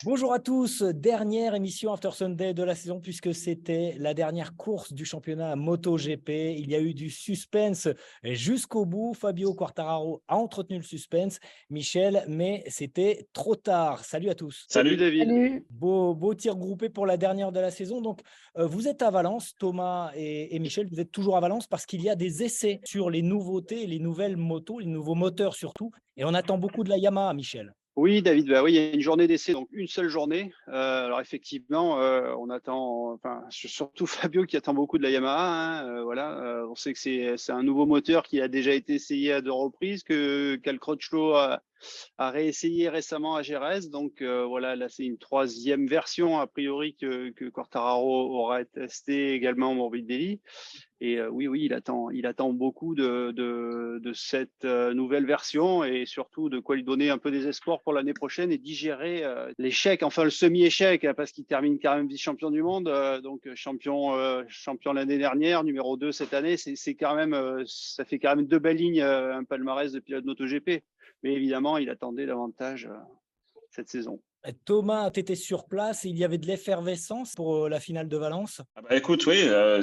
Bonjour à tous, dernière émission After Sunday de la saison puisque c'était la dernière course du championnat MotoGP. Il y a eu du suspense jusqu'au bout. Fabio Quartararo a entretenu le suspense, Michel, mais c'était trop tard. Salut à tous. Salut David. Salut. Beau tir groupé pour la dernière de la saison. Donc, vous êtes à Valence, Thomas et Michel, vous êtes toujours à Valence parce qu'il y a des essais sur les nouveautés, les nouvelles motos, les nouveaux moteurs surtout. Et on attend beaucoup de la Yamaha, Michel. Oui, David, bah oui, il y a une journée d'essai, donc une seule journée. Alors effectivement, on attend, enfin surtout Fabio qui attend beaucoup de la Yamaha. Voilà, on sait que c'est un nouveau moteur qui a déjà été essayé à 2 reprises, que Cal Crutchlow a réessayé récemment à Jerez. Donc voilà, là c'est une troisième version a priori que Quartararo aura testé également au Morbidelli. Et oui, il attend beaucoup de cette nouvelle version et surtout de quoi lui donner un peu des espoirs pour l'année prochaine et digérer l'échec, enfin le semi-échec, hein, parce qu'il termine quand même vice-champion du monde, donc champion l'année dernière, numéro 2 cette année. C'est quand même, ça fait quand même 2 belles lignes, un palmarès de pilote MotoGP. Mais évidemment, il attendait davantage cette saison. Thomas, tu étais sur place, il y avait de l'effervescence pour la finale de Valence. Ah bah écoute, oui, alors,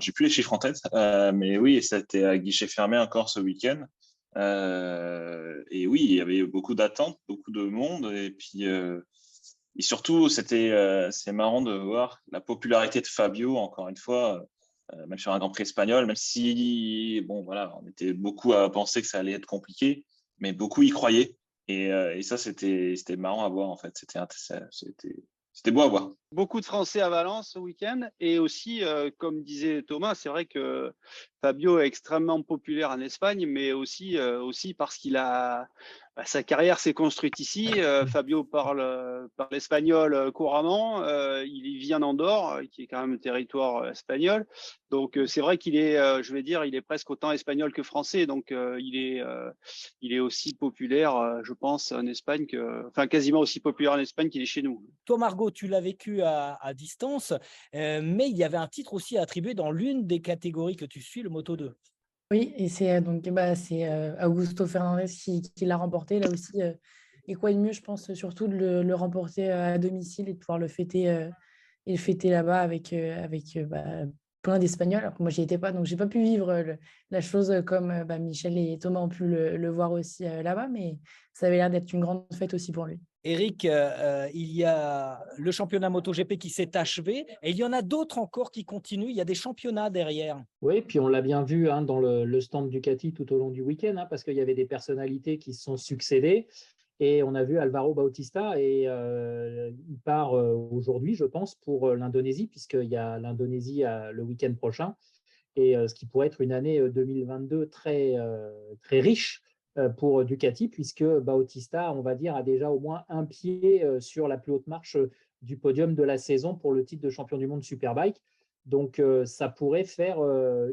j'ai plus les chiffres en tête, mais oui, c'était à guichet fermé encore ce week-end. Et oui, il y avait beaucoup d'attentes, beaucoup de monde, et puis et surtout, c'est marrant de voir la popularité de Fabio encore une fois, même sur un Grand Prix espagnol, même si bon voilà, on était beaucoup à penser que ça allait être compliqué, mais beaucoup y croyaient. Et ça, c'était marrant à voir en fait. C'était beau à voir. Beaucoup de Français à Valence ce week-end et aussi, comme disait Thomas, c'est vrai que Fabio est extrêmement populaire en Espagne, mais aussi parce qu'il a sa carrière s'est construite ici. Fabio parle espagnol couramment. Il y vit en Andorre, qui est quand même un territoire espagnol. Donc c'est vrai qu'il est, je vais dire, il est presque autant espagnol que français. Donc il est aussi populaire, je pense, en Espagne enfin quasiment aussi populaire en Espagne qu'il est chez nous. Toi, Margot, tu l'as vécu à distance, mais il y avait un titre aussi attribué dans l'une des catégories que tu suis, le Moto2. Oui, et c'est donc c'est Augusto Fernandez qui l'a remporté. Là aussi, et quoi de mieux, je pense, surtout de le remporter à domicile et de pouvoir le fêter là-bas avec plein d'Espagnols. Alors que moi, j'y étais pas, donc j'ai pas pu vivre la chose comme Michel et Thomas ont pu le voir aussi là-bas, mais ça avait l'air d'être une grande fête aussi pour lui. Eric, il y a le championnat MotoGP qui s'est achevé et il y en a d'autres encore qui continuent. Il y a des championnats derrière. Oui, puis on l'a bien vu dans le stand Ducati tout au long du week-end, parce qu'il y avait des personnalités qui se sont succédées. Et on a vu Alvaro Bautista et il part aujourd'hui, je pense, pour l'Indonésie, puisqu'il y a l'Indonésie le week-end prochain. Et ce qui pourrait être une année 2022 très, très riche pour Ducati, puisque Bautista, on va dire, a déjà au moins un pied sur la plus haute marche du podium de la saison pour le titre de champion du monde Superbike. Donc, ça pourrait faire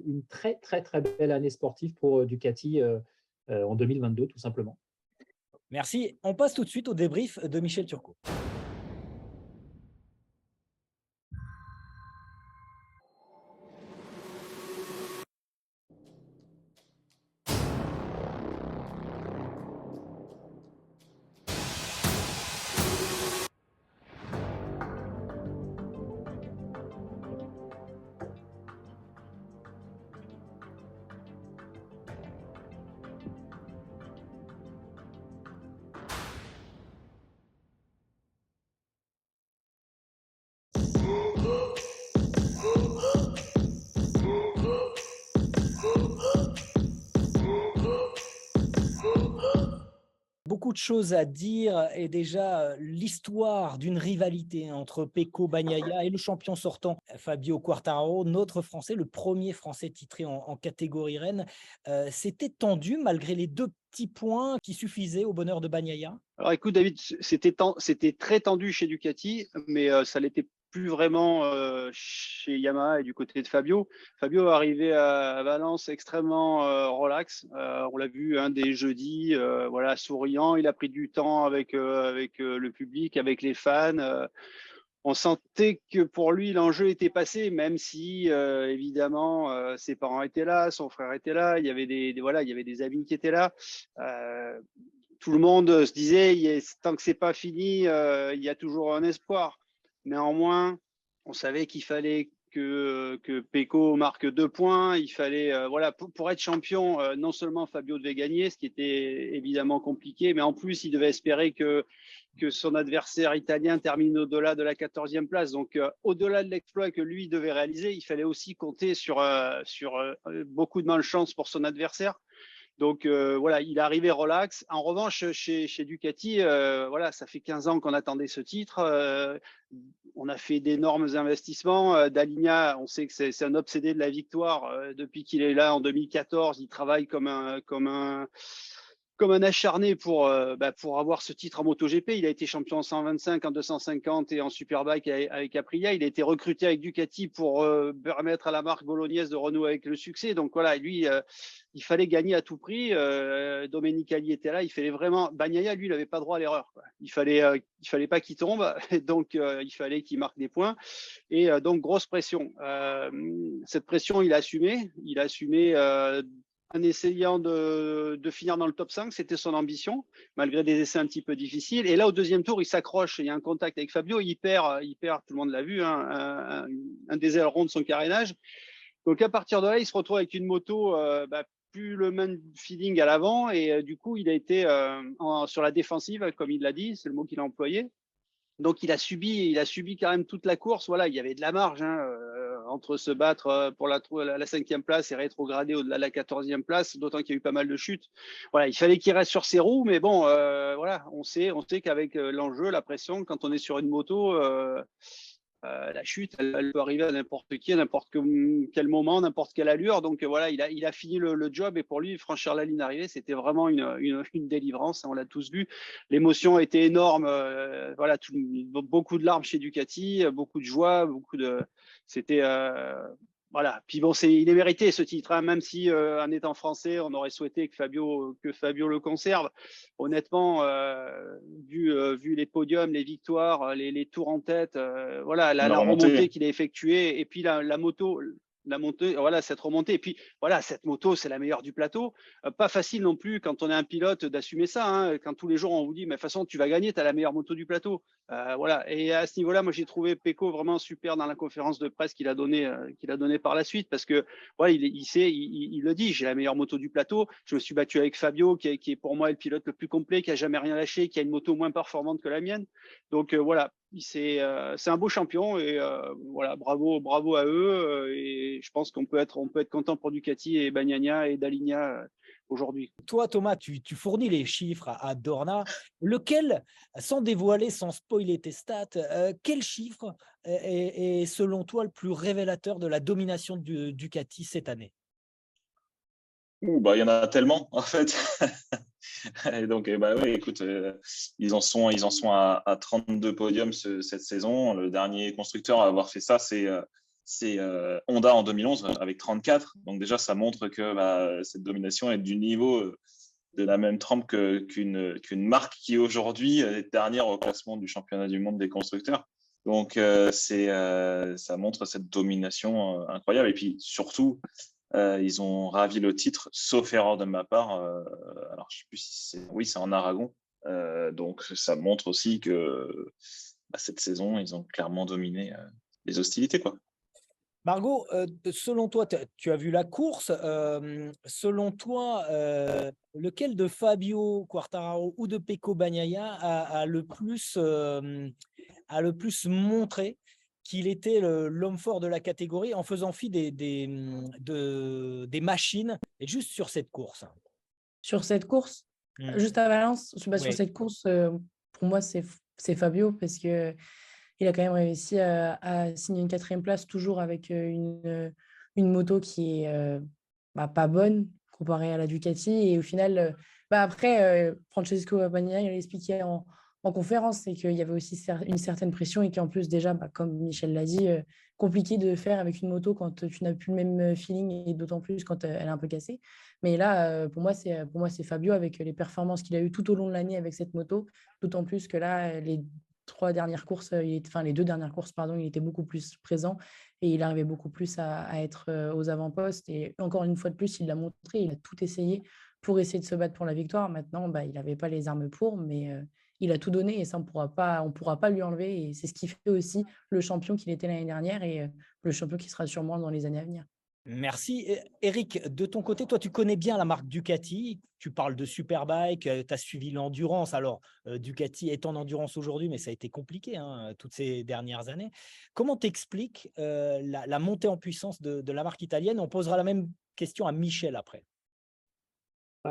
une très, très, très belle année sportive pour Ducati en 2022, tout simplement. Merci. On passe tout de suite au débrief de Michel Turcot. Beaucoup de choses à dire et déjà l'histoire d'une rivalité entre Pecco Bagnaia et le champion sortant Fabio Quartararo, notre Français, le premier Français titré en catégorie reine. C'était tendu malgré les 2 petits points qui suffisaient au bonheur de Bagnaia. Alors écoute David, c'était très tendu chez Ducati, mais ça l'était plus vraiment chez Yamaha et du côté de Fabio. Fabio est arrivé à Valence extrêmement relax. On l'a vu des jeudis, voilà, souriant. Il a pris du temps avec le public, avec les fans. On sentait que pour lui l'enjeu était passé, même si évidemment ses parents étaient là, son frère était là, il y avait voilà, il y avait des amis qui étaient là. tout le monde se disait, tant que c'est pas fini, il y a toujours un espoir. Néanmoins, on savait qu'il fallait que Pecco marque 2 points. Il fallait, pour être champion, non seulement Fabio devait gagner, ce qui était évidemment compliqué, mais en plus, il devait espérer que son adversaire italien termine au-delà de la 14e place. Donc, au-delà de l'exploit que lui devait réaliser, il fallait aussi compter sur beaucoup de malchance pour son adversaire. Donc il est arrivé relax. En revanche, chez Ducati, ça fait 15 ans qu'on attendait ce titre. On a fait d'énormes investissements. Daligna, on sait que c'est un obsédé de la victoire. Depuis qu'il est là en 2014, il travaille comme un acharné pour avoir ce titre en MotoGP. Il a été champion en 125, en 250 et en Superbike avec Aprilia. Il a été recruté avec Ducati pour permettre à la marque bolognaise de renouer avec le succès. Donc voilà, lui, il fallait gagner à tout prix. Domenicali était là. Il fallait vraiment. Bagnaia, lui, il n'avait pas droit à l'erreur. Il fallait pas qu'il tombe. Et donc, il fallait qu'il marque des points. Et donc, grosse pression. Cette pression, il a assumé. Il a assumé en essayant de finir dans le top 5, c'était son ambition, malgré des essais un petit peu difficiles. Et là, au deuxième tour, il s'accroche, il y a un contact avec Fabio, il perd, tout le monde l'a vu, un des ailerons de son carénage. Donc à partir de là, il se retrouve avec une moto plus le même feeling à l'avant, et du coup, il a été sur la défensive, comme il l'a dit, c'est le mot qu'il a employé. Donc il a subi quand même toute la course. Voilà, il y avait de la marge entre se battre pour la 5e place et rétrograder au-delà de la 14e place, d'autant qu'il y a eu pas mal de chutes. Voilà, il fallait qu'il reste sur ses roues, mais bon, on sait qu'avec l'enjeu, la pression, quand on est sur une moto, la chute, elle peut arriver à n'importe qui, à n'importe quel moment, n'importe quelle allure. Donc voilà, il a fini le job, et pour lui, franchir la ligne d'arrivée, c'était vraiment une délivrance. On l'a tous vu. L'émotion était énorme. Beaucoup de larmes chez Ducati, beaucoup de joie, c'était voilà. Puis bon, il est mérité ce titre, hein, même si en étant français, on aurait souhaité que Fabio le conserve. Honnêtement, vu les podiums, les victoires, les tours en tête, la remontée qu'il a effectuée, et puis la moto. La montée, voilà, cette remontée. Et puis, voilà, cette moto, c'est la meilleure du plateau. Pas facile non plus, quand on est un pilote, d'assumer ça. Hein, quand tous les jours, on vous dit, mais de toute façon, tu vas gagner, tu as la meilleure moto du plateau. Voilà. Et à ce niveau-là, moi, j'ai trouvé Pecco vraiment super dans la conférence de presse qu'il a donnée par la suite, parce que voilà, il le dit, j'ai la meilleure moto du plateau. Je me suis battu avec Fabio, qui est pour moi le pilote le plus complet, qui a jamais rien lâché, qui a une moto moins performante que la mienne. Donc voilà, c'est un beau champion, et voilà, bravo à eux. Et je pense qu'on peut être content pour Ducati et Bagnaia et Daligna aujourd'hui. Toi, Thomas, tu fournis les chiffres à Dorna. Lequel, sans dévoiler, sans spoiler tes stats, quel chiffre est selon toi le plus révélateur de la domination du Ducati cette année? Il y en a tellement, en fait. Et donc, oui, écoute, ils en sont à 32 podiums cette saison. Le dernier constructeur à avoir fait ça, c'est Honda en 2011 avec 34. Donc déjà, ça montre que cette domination est du niveau de la même trempe qu'une marque qui aujourd'hui est dernière au classement du championnat du monde des constructeurs. Donc ça montre cette domination incroyable. Et puis surtout, ils ont ravi le titre, sauf erreur de ma part. Alors je sais plus si c'est en Aragon. Donc ça montre aussi que cette saison, ils ont clairement dominé les hostilités, quoi. Margot, selon toi, tu as vu la course. Selon toi, lequel de Fabio Quartararo ou de Pecco Bagnaia a le plus montré qu'il était l'homme fort de la catégorie en faisant fi des machines, et juste sur cette course? Sur cette course, juste à Valence, sur cette course, pour moi, c'est Fabio, parce que il a quand même réussi à signer une 4e place, toujours avec une moto qui est pas bonne comparée à la Ducati. Et au final, après, Francesco Bagnaia, il a expliqué en conférence, c'est qu'il y avait aussi une certaine pression, et qu'en plus, déjà, comme Michel l'a dit, compliqué de faire avec une moto quand tu n'as plus le même feeling, et d'autant plus quand elle est un peu cassée. Mais là, pour moi, c'est Fabio, avec les performances qu'il a eues tout au long de l'année avec cette moto, d'autant plus que là, les 2 dernières courses, pardon, il était beaucoup plus présent, et il arrivait beaucoup plus à être aux avant-postes. Et encore une fois de plus, il l'a montré, il a tout essayé pour essayer de se battre pour la victoire. Maintenant, il n'avait pas les armes pour, mais il a tout donné et ça, on pourra pas lui enlever. Et c'est ce qui fait aussi le champion qu'il était l'année dernière et le champion qui sera sûrement dans les années à venir. Merci. Eric, de ton côté, toi, tu connais bien la marque Ducati. Tu parles de Superbike, tu as suivi l'endurance. Alors, Ducati est en endurance aujourd'hui, mais ça a été compliqué toutes ces dernières années. Comment t'expliques la montée en puissance de la marque italienne? On posera la même question à Michel après.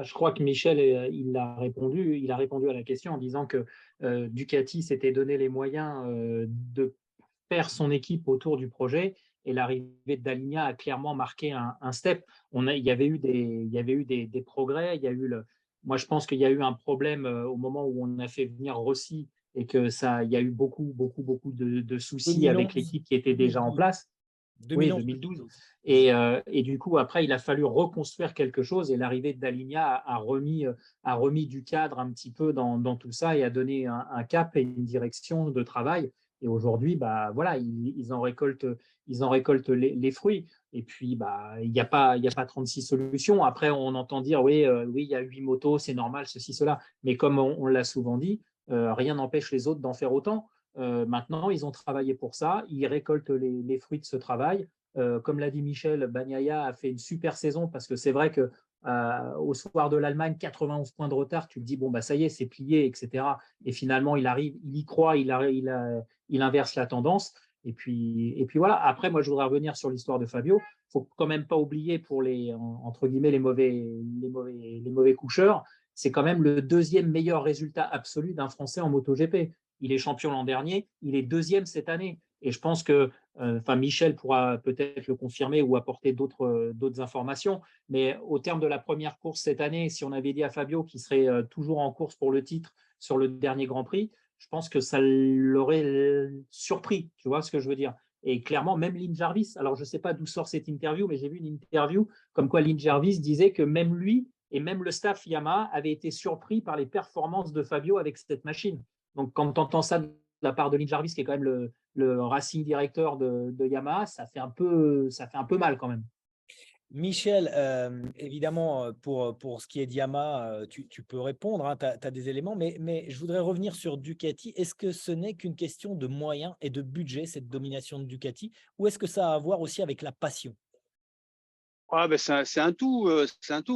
Je crois que Michel, il a répondu à la question en disant que Ducati s'était donné les moyens de faire son équipe autour du projet et l'arrivée d'Alagna a clairement marqué un step. Il y avait eu des progrès. Moi, je pense qu'il y a eu un problème au moment où on a fait venir Rossi et il y a eu beaucoup de soucis avec 2011. l'équipe qui était déjà en place. 2011. Oui, 2012. Et du coup, après, il a fallu reconstruire quelque chose et l'arrivée d'Alagna a remis du cadre un petit peu dans tout ça et a donné un cap et une direction de travail. Et aujourd'hui, voilà, ils en récoltent les fruits. Et puis, il n'y a pas 36 solutions. Après, on entend dire, oui, il y a 8 motos, c'est normal, ceci, cela. Mais comme on l'a souvent dit, rien n'empêche les autres d'en faire autant. Maintenant, ils ont travaillé pour ça, ils récoltent les fruits de ce travail. Comme l'a dit Michel, Bagnaia a fait une super saison parce que c'est vrai que au soir de l'Allemagne, 91 points de retard, tu te dis, bon, ça y est, c'est plié, etc. Et finalement, il arrive, il y croit, il inverse la tendance. Et puis voilà. Après, moi, je voudrais revenir sur l'histoire de Fabio. Il ne faut quand même pas oublier pour entre guillemets, les mauvais coucheurs, c'est quand même le deuxième meilleur résultat absolu d'un Français en MotoGP. Il est champion l'an dernier, il est deuxième cette année. Et je pense que Michel pourra peut-être le confirmer ou apporter d'autres informations. Mais au terme de la première course cette année, si on avait dit à Fabio qu'il serait toujours en course pour le titre sur le dernier Grand Prix, je pense que ça l'aurait surpris. Tu vois ce que je veux dire? Et clairement, même Lynn Jarvis, alors je ne sais pas d'où sort cette interview, mais j'ai vu une interview comme quoi Lynn Jarvis disait que même lui et même le staff Yamaha avait été surpris par les performances de Fabio avec cette machine. Donc, quand tu entends ça de la part de Lynn Jarvis, qui est quand même le racing directeur de Yamaha, ça fait un peu mal quand même. Michel, évidemment, pour ce qui est d'Yamaha, tu peux répondre, tu as des éléments, mais je voudrais revenir sur Ducati. Est-ce que ce n'est qu'une question de moyens et de budget, cette domination de Ducati, ou est-ce que ça a à voir aussi avec la passion? C'est un tout.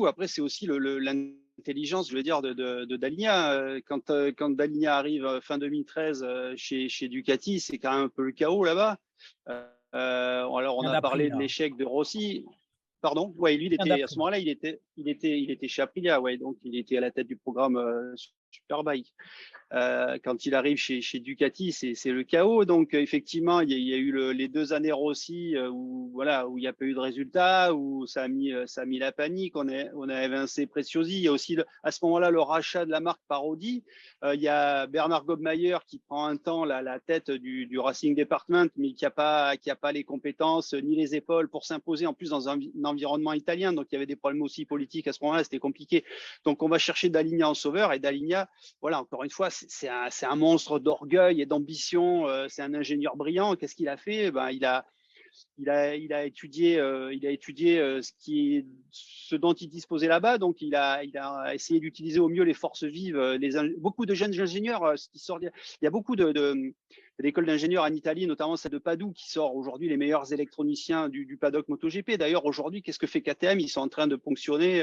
Après, c'est aussi l'intelligence, je veux dire, de Dalinia. Quand Dalinia arrive fin 2013 chez Ducati, c'est quand même un peu le chaos là-bas. Alors, on a parlé de l'échec de Rossi. Pardon? Ouais, lui, à ce moment-là, il était chez Aprilia, ouais, donc il était à la tête du programme Superbike. Quand il arrive chez Ducati, c'est le chaos. Donc, effectivement, il y a eu les 2 années Rossi où il n'y a pas eu de résultat, où ça a mis la panique. On a évincé Preziosi. Il y a aussi à ce moment-là le rachat de la marque par Audi. Il y a Bernard Gobmayer qui prend un temps la tête du Racing Department, mais qui a pas les compétences ni les épaules pour s'imposer. En plus, dans un environnement italien, donc il y avait des problèmes aussi politiques à ce moment-là. C'était compliqué. Donc, on va chercher Dalinia en sauveur et Dalinia, voilà, encore une fois, c'est un monstre d'orgueil et d'ambition. C'est un ingénieur brillant. Qu'est-ce qu'il a fait? Il a étudié ce dont il disposait là-bas. Donc, il a essayé d'utiliser au mieux les forces vives. Beaucoup de jeunes ingénieurs qui sortent. Il y a beaucoup d'écoles d'ingénieurs en Italie, notamment celle de Padoue, qui sort aujourd'hui les meilleurs électroniciens du paddock MotoGP. D'ailleurs, aujourd'hui, qu'est-ce que fait KTM? Ils sont en train de ponctionner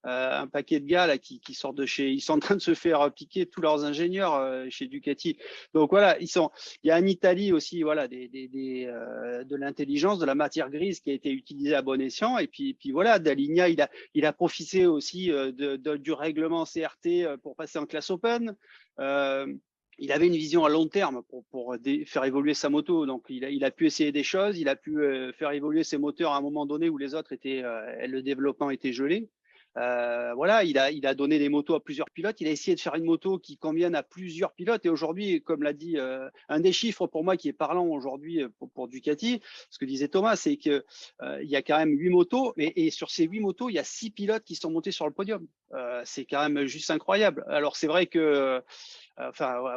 un paquet de gars là, qui sortent de chez. Ils sont en train de se faire piquer tous leurs ingénieurs chez Ducati. Donc voilà, il y a en Italie aussi de l'intelligence, de la matière grise qui a été utilisée à bon escient. Et puis voilà, Dalinia, il a profité aussi du règlement CRT pour passer en classe open. Il avait une vision à long terme pour faire évoluer sa moto. Donc, il a pu essayer des choses. Il a pu faire évoluer ses moteurs à un moment donné où les autres le développement était gelé. Voilà, il a donné des motos à plusieurs pilotes. Il a essayé de faire une moto qui convienne à plusieurs pilotes. Et aujourd'hui, comme l'a dit, un des chiffres pour moi qui est parlant aujourd'hui pour Ducati, ce que disait Thomas, c'est que il y a quand même 8 motos, et sur ces 8 motos, il y a 6 pilotes qui sont montés sur le podium. C'est quand même juste incroyable. Alors c'est vrai que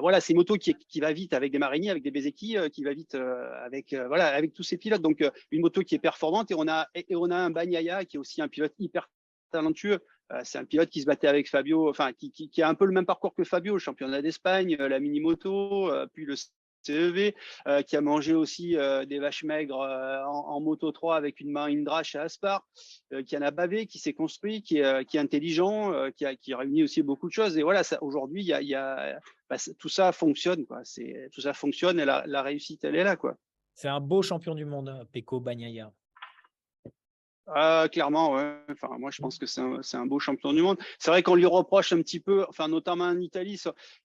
voilà, c'est une moto qui va vite avec des Marini, avec des Bezzecchi, qui va vite avec tous ces pilotes. Donc une moto qui est performante, et on a un Bagnaia qui est aussi un pilote hyper talentueux. C'est un pilote qui se battait avec Fabio, enfin qui a un peu le même parcours que Fabio, le championnat d'Espagne, la mini-moto, puis le CEV, qui a mangé aussi des vaches maigres en Moto 3 avec une Mahindra chez Aspar, qui en a bavé, qui s'est construit, qui est intelligent, qui réunit aussi beaucoup de choses. Et voilà, aujourd'hui, tout ça fonctionne, quoi. Tout ça fonctionne et la réussite, elle est là, quoi. C'est un beau champion du monde, Pecco Bagnaia. Clairement, ouais. Enfin, moi, je pense que c'est un beau champion du monde. C'est vrai qu'on lui reproche un petit peu, enfin, notamment en Italie,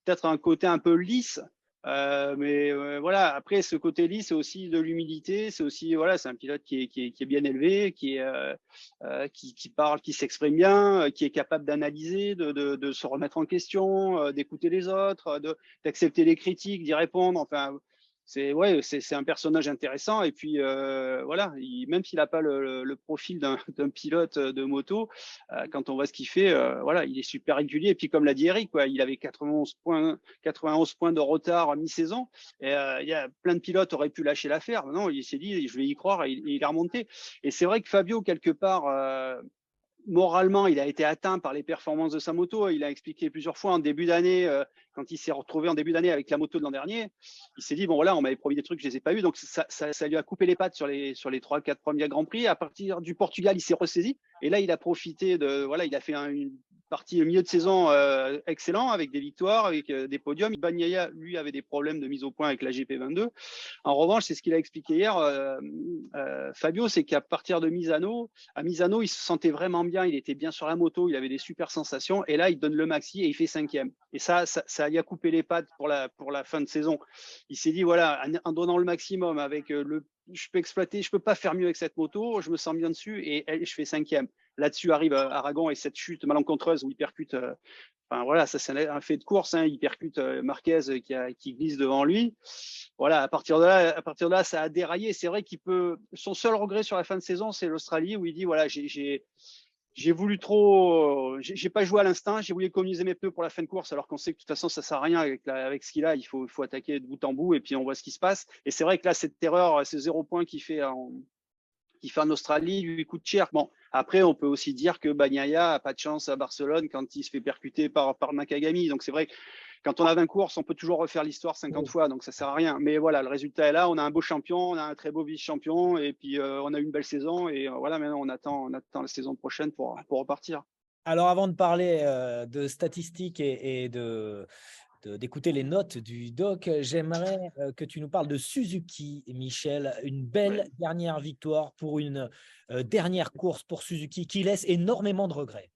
peut-être un côté un peu lisse. Mais voilà, après, ce côté lisse, c'est aussi de l'humilité. C'est aussi, voilà, c'est un pilote qui est bien élevé, qui parle, qui s'exprime bien, qui est capable d'analyser, de se remettre en question, d'écouter les autres, d'accepter les critiques, d'y répondre. Enfin, c'est un personnage intéressant. Et puis voilà, même s'il n'a pas le profil d'un pilote de moto, quand on voit ce qu'il fait, voilà, il est super régulier. Et puis comme l'a dit Eric, quoi, il avait 91 points de retard mi-saison. Et il y a plein de pilotes auraient pu lâcher l'affaire. Non, il s'est dit, je vais y croire, et il est remonté. Et c'est vrai que Fabio, quelque part, moralement, il a été atteint par les performances de sa moto. Il a expliqué plusieurs fois en début d'année, quand il s'est retrouvé en début d'année avec la moto de l'an dernier, il s'est dit, bon voilà, on m'avait promis des trucs, je ne les ai pas eu. Donc ça lui a coupé les pattes sur les 3-4 premiers Grands Prix. À partir du Portugal, il s'est ressaisi. Et là, il a profité il a fait une partie milieu de saison excellent, avec des victoires, avec des podiums. Bagnaia, lui, avait des problèmes de mise au point avec la GP22. En revanche, c'est ce qu'il a expliqué hier, Fabio, c'est qu'à partir de à Misano, il se sentait vraiment bien, il était bien sur la moto, il avait des super sensations, et là, il donne le maxi et il fait 5e. Et ça lui a coupé les pattes pour la fin de saison. Il s'est dit, voilà, en donnant le maximum, avec je peux exploiter, je peux pas faire mieux avec cette moto, je me sens bien dessus, et je fais 5e. Là-dessus arrive Aragon et cette chute malencontreuse où il percute. Enfin voilà, ça c'est un fait de course. Il percute Marquez qui glisse devant lui. Voilà, à partir de là, ça a déraillé. C'est vrai son seul regret sur la fin de saison, c'est l'Australie, où il dit voilà, j'ai voulu trop, j'ai pas joué à l'instinct, j'ai voulu économiser mes pneus pour la fin de course, alors qu'on sait que de toute façon ça sert à rien avec ce qu'il a. Il faut attaquer de bout en bout et puis on voit ce qui se passe. Et c'est vrai que là, cette erreur, ces 0 points qu'il fait en Australie lui coûte cher. Bon, après, on peut aussi dire que Bagnaia n'a pas de chance à Barcelone quand il se fait percuter par Nakagami. Donc, c'est vrai que quand on a 20 courses, on peut toujours refaire l'histoire 50 fois, donc ça ne sert à rien. Mais voilà, le résultat est là. On a un beau champion, on a un très beau vice-champion, et puis on a une belle saison. Et voilà, maintenant, on attend la saison prochaine pour repartir. Alors, avant de parler de statistiques et d'écouter les notes du doc, j'aimerais que tu nous parles de Suzuki, Michel. Une belle dernière victoire pour une dernière course pour Suzuki qui laisse énormément de regrets.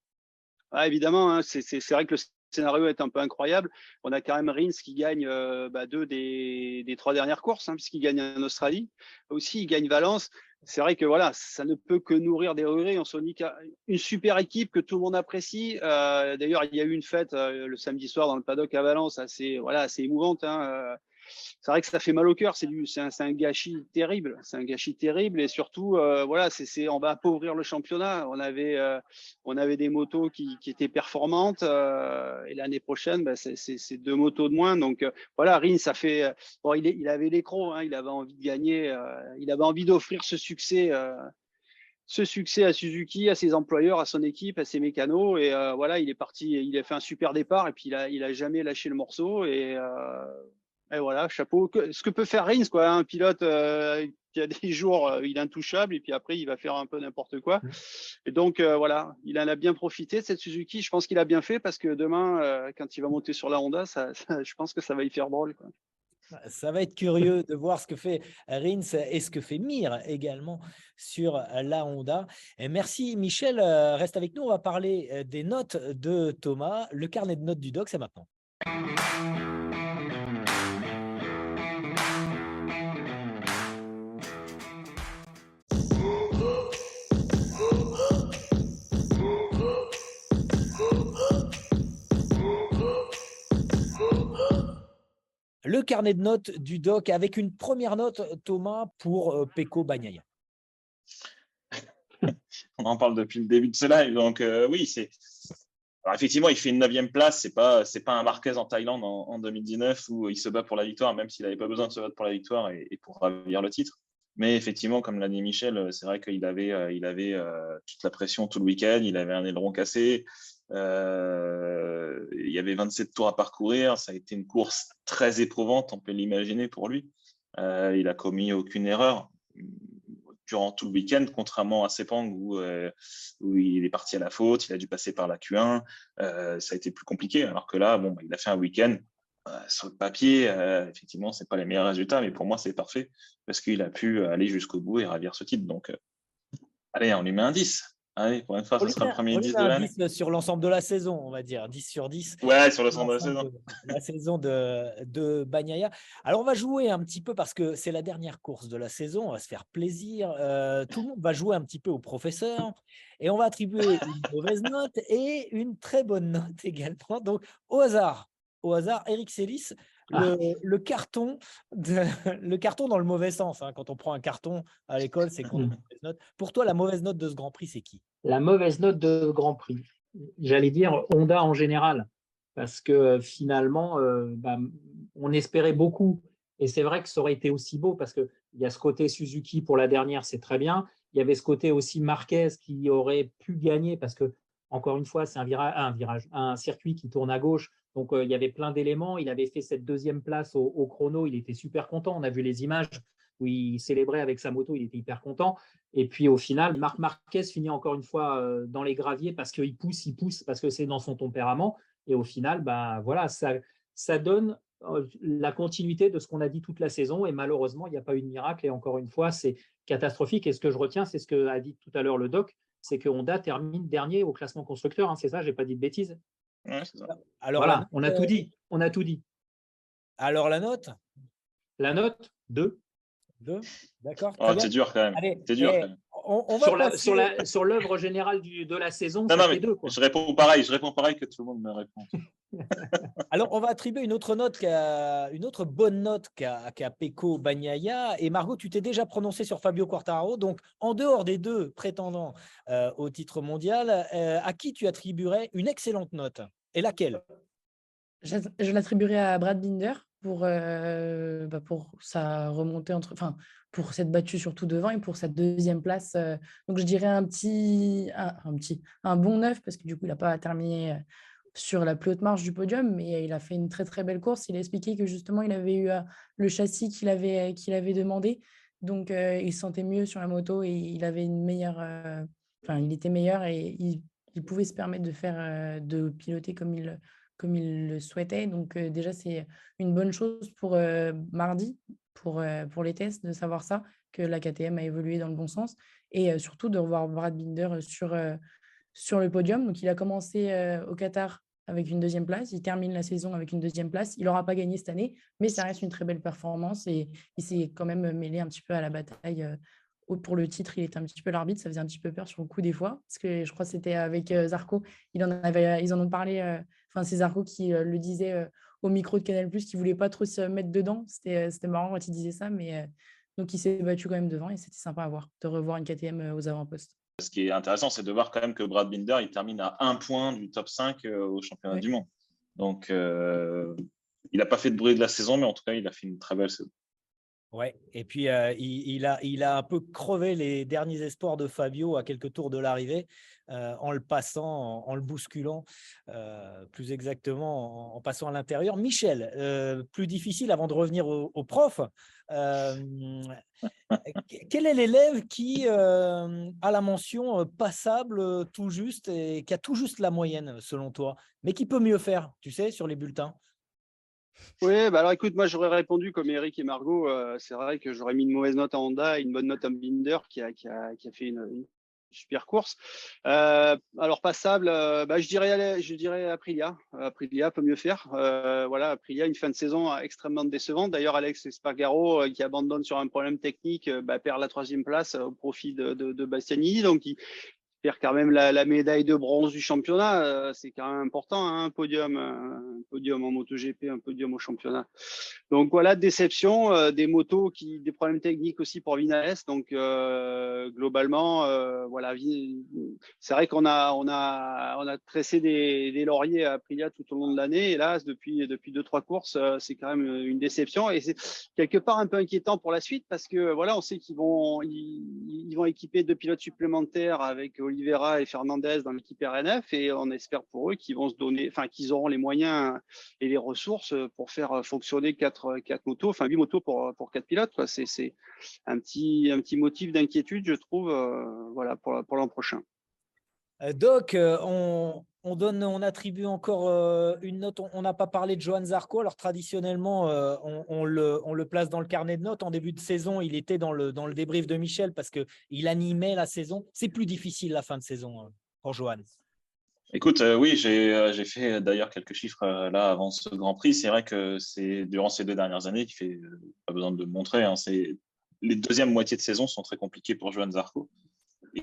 Évidemment, c'est vrai que le scénario est un peu incroyable. On a quand même Rins qui gagne 2 des 3 dernières courses, puisqu'il gagne en Australie. Aussi, il gagne Valence. C'est vrai que voilà, ça ne peut que nourrir des regrets. On se dit qu'une super équipe que tout le monde apprécie. D'ailleurs, il y a eu une fête le samedi soir dans le paddock à Valence, assez émouvante. C'est vrai que ça fait mal au cœur. C'est un gâchis terrible. C'est un gâchis terrible, et surtout, voilà, on va appauvrir le championnat. On avait des motos qui étaient performantes, et l'année prochaine, c'est 2 motos de moins. Donc voilà, Rins, ça fait. Bon, il avait l'écro, il avait envie de gagner, il avait envie d'offrir ce succès à Suzuki, à ses employeurs, à son équipe, à ses mécanos. Et voilà, il est parti, il a fait un super départ, et puis il a jamais lâché le morceau. Et voilà, chapeau. Ce que peut faire Rins, quoi, un pilote qui a des jours, il est intouchable, et puis après, il va faire un peu n'importe quoi. Et donc, voilà, il en a bien profité de cette Suzuki. Je pense qu'il a bien fait, parce que demain, quand il va monter sur la Honda, je pense que ça va y faire drôle, quoi. Ça va être curieux de voir ce que fait Rins et ce que fait Mir également sur la Honda. Et merci Michel, reste avec nous, on va parler des notes de Thomas. Le carnet de notes du doc, c'est maintenant. Le carnet de notes du doc avec une première note, Thomas, pour Pecco Bagnaia. On en parle depuis le début de ce live. Donc, oui, alors, effectivement, il fait une 9e place. C'est pas un Marquez en Thaïlande en 2019 où il se bat pour la victoire, même s'il n'avait pas besoin de se battre pour la victoire et pour ravir le titre. Mais effectivement, comme l'a dit Michel, c'est vrai qu'il avait toute la pression tout le week-end. Il avait un aileron cassé. Il y avait 27 tours à parcourir. Ça a été une course très éprouvante, on peut l'imaginer pour lui. Il a commis aucune erreur durant tout le week-end, contrairement à Sepang où il est parti à la faute, il a dû passer par la Q1. Ça a été plus compliqué. Alors que là, il a fait un week-end. Sur le papier, effectivement, c'est pas les meilleurs résultats, mais pour moi, c'est parfait parce qu'il a pu aller jusqu'au bout et ravir ce titre. Donc, allez, on lui met un 10. Allez, pour une fois, ça sera le premier 10 de l'année. 10 sur l'ensemble de la saison, on va dire, 10 sur 10. Ouais, sur l'ensemble de la saison. La saison de Bagnaia. Alors, on va jouer un petit peu parce que c'est la dernière course de la saison, on va se faire plaisir. Tout le monde va jouer un petit peu au professeur et on va attribuer une mauvaise note et une très bonne note également. Donc, au hasard, Eric Sélis, le carton dans le mauvais sens. Hein. Quand on prend un carton à l'école, c'est qu'on a une mauvaise note. Pour toi, la mauvaise note de ce Grand Prix, c'est qui? La mauvaise note de Grand Prix. J'allais dire Honda en général, parce que finalement, on espérait beaucoup. Et c'est vrai que ça aurait été aussi beau, parce qu'il y a ce côté Suzuki pour la dernière, c'est très bien. Il y avait ce côté aussi Marquez qui aurait pu gagner, parce que, encore une fois, c'est un circuit qui tourne à gauche. Donc, il y avait plein d'éléments. Il avait fait cette deuxième place au chrono. Il était super content. On a vu les images où il célébrait avec sa moto. Il était hyper content. Et puis, au final, Marc Marquez finit encore une fois dans les graviers parce qu'il pousse, parce que c'est dans son tempérament. Et au final, voilà, ça donne la continuité de ce qu'on a dit toute la saison. Et malheureusement, il n'y a pas eu de miracle. Et encore une fois, c'est catastrophique. Et ce que je retiens, c'est ce qu'a dit tout à l'heure le doc, c'est que Honda termine dernier au classement constructeur. Hein, c'est ça, je n'ai pas dit de bêtises. Ouais, c'est ça. Alors voilà, on a tout dit. Alors la note? La note, 2. 2, d'accord. C'est dur quand même. Allez, c'est dur quand même. On va sur l'œuvre générale de la saison, non, mais 2. Quoi. Je réponds pareil que tout le monde me répond. Alors, on va attribuer une autre bonne note qu'a Pecco Bagnaia. Et Margot, tu t'es déjà prononcé sur Fabio Quartararo. Donc, en dehors des deux prétendants au titre mondial, à qui tu attribuerais une excellente note? Et laquelle? Je l'attribuerais à Brad Binder pour sa remontée pour s'être battu surtout devant et pour sa deuxième place. Donc, je dirais un bon 9 parce que du coup, il n'a pas terminé sur la plus haute marche du podium, mais il a fait une très, très belle course. Il a expliqué que justement, il avait eu le châssis qu'il avait demandé. Donc, il se sentait mieux sur la moto et il avait une meilleure... il était meilleur et il pouvait se permettre de piloter comme il le souhaitait. Donc, déjà, c'est une bonne chose pour mardi, pour les tests, de savoir ça, que la KTM a évolué dans le bon sens. Et surtout, de revoir Brad Binder sur le podium. Donc, il a commencé au Qatar avec une deuxième place. Il termine la saison avec une deuxième place. Il n'aura pas gagné cette année, mais ça reste une très belle performance. Et il s'est quand même mêlé un petit peu à la bataille. Pour le titre, il était un petit peu l'arbitre. Ça faisait un petit peu peur sur le coup des fois. Parce que je crois que c'était avec Zarco. Ils en ont parlé. C'est Zarco qui le disait au micro de Canal+, qui ne voulait pas trop se mettre dedans. C'était marrant quand il disait ça. Mais donc, il s'est battu quand même devant. Et c'était sympa à voir, de revoir une KTM aux avant-postes. Ce qui est intéressant, c'est de voir quand même que Brad Binder, il termine à 1 point du top 5 au championnat du monde. Donc, il n'a pas fait de bruit de la saison, mais en tout cas, il a fait une très belle saison. Ouais, et puis il a un peu crevé les derniers espoirs de Fabio à quelques tours de l'arrivée en le passant, en le bousculant, plus exactement en passant à l'intérieur. Michel, plus difficile avant de revenir au prof. Quel est l'élève qui a la mention passable tout juste et qui a tout juste la moyenne selon toi, mais qui peut mieux faire, tu sais, sur les bulletins? Oui, alors écoute, moi j'aurais répondu comme Eric et Margot. C'est vrai que j'aurais mis une mauvaise note à Honda et une bonne note à Binder qui a fait une super course. Alors passable, je dirais Aprilia. Aprilia peut mieux faire. Aprilia, une fin de saison extrêmement décevante. D'ailleurs, Alex Espargaro, qui abandonne sur un problème technique, perd la 3e place au profit de Bastianini. Donc perd quand même la médaille de bronze du championnat. C'est quand même important, hein, un podium en MotoGP, un podium au championnat. Donc voilà, déception, des motos des problèmes techniques aussi pour Vinales. Donc globalement, voilà, c'est vrai qu'on a tressé des lauriers à Aprilia tout au long de l'année. Et là, depuis 2-3 courses, c'est quand même une déception. Et c'est quelque part un peu inquiétant pour la suite parce que voilà, on sait qu'ils vont équiper 2 pilotes supplémentaires avec Oliveira et Fernandez dans l'équipe RNF, et on espère pour eux qu'ils auront les moyens et les ressources pour faire fonctionner 4 motos, 8 motos pour 4 pilotes, quoi. C'est un petit motif d'inquiétude, je trouve, voilà, pour l'an prochain. Doc, on attribue encore une note. On n'a pas parlé de Johann Zarco. Alors traditionnellement, on le place dans le carnet de notes. En début de saison, il était dans le débrief de Michel parce qu'il animait la saison. C'est plus difficile la fin de saison pour Johann. Écoute, oui, j'ai fait d'ailleurs quelques chiffres là avant ce Grand Prix. C'est vrai que c'est durant ces 2 dernières années qu'il fait, pas besoin de le montrer, hein, les deuxièmes moitiés de saison sont très compliquées pour Johann Zarco.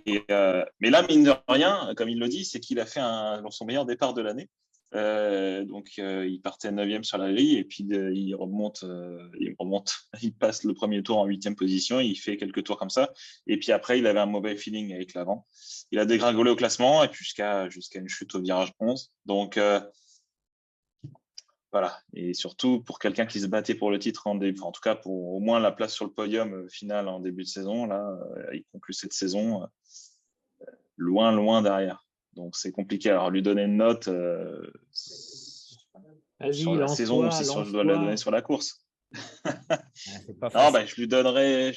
Mais là, mine de rien, comme il le dit, c'est qu'il a fait son meilleur départ de l'année. Donc, il partait 9e sur la grille et puis il remonte, il passe le premier tour en 8e position, il fait quelques tours comme ça. Et puis après, il avait un mauvais feeling avec l'avant. Il a dégringolé au classement et puis jusqu'à une chute au virage 11. Donc, voilà. Et surtout, pour quelqu'un qui se battait pour le titre, en tout cas pour au moins la place sur le podium final en début de saison, là, il conclut cette saison loin, loin derrière. Donc, c'est compliqué. Alors, lui donner une note sur la saison ou si je dois la donner sur la course. C'est pas non, facile. Je lui donnerais.